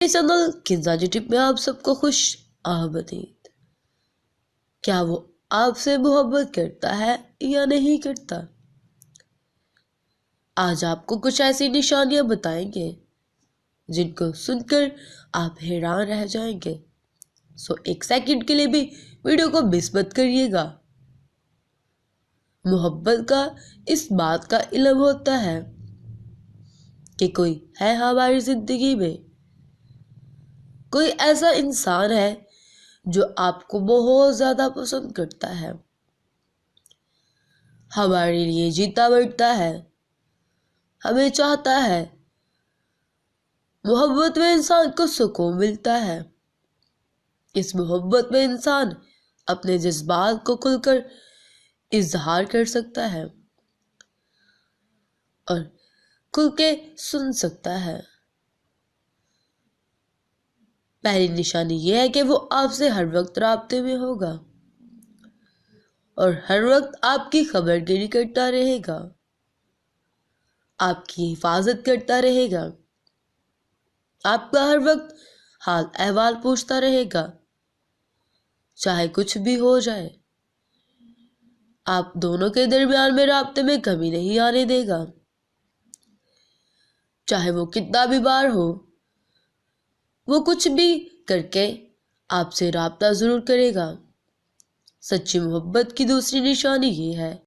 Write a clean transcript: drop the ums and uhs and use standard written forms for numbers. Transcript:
Channel किंजाजी tip में आप सबको खुश आमदीद। क्या वो आपसे मोहब्बत करता है या नहीं करता? आज आपको कुछ ऐसी निशानियां बताएंगे जिनको सुनकर आप हैरान रह जाएंगे। सो एक सेकंड के लिए भी वीडियो को मिस मत करिएगा। मोहब्बत का इस बात का इल्म होता है कि कोई है हमारी जिंदगी में, कोई ऐसा इंसान है जो आपको बहुत ज्यादा पसंद करता है, हमारे लिए जीता मरता है, हमें चाहता है। मोहब्बत में इंसान को सुकून मिलता है। इस मोहब्बत में इंसान अपने जज्बात को खुलकर इजहार कर सकता है और खुल के सुन सकता है। पहली निशानी यह है कि वो आपसे हर वक्त राब्ते में होगा और हर वक्त आपकी खबरगिरी करता रहेगा, आपकी हिफाजत करता रहेगा, आपका हर वक्त हाल अहवाल पूछता रहेगा, चाहे कुछ भी हो जाए। आप दोनों के दरमियान में राब्ते में कमी नहीं आने देगा, चाहे वो कितना बीमार हो। वो कुछ भी करके आपसे राब्ता जरूर करेगा। सच्ची मोहब्बत की दूसरी निशानी ये है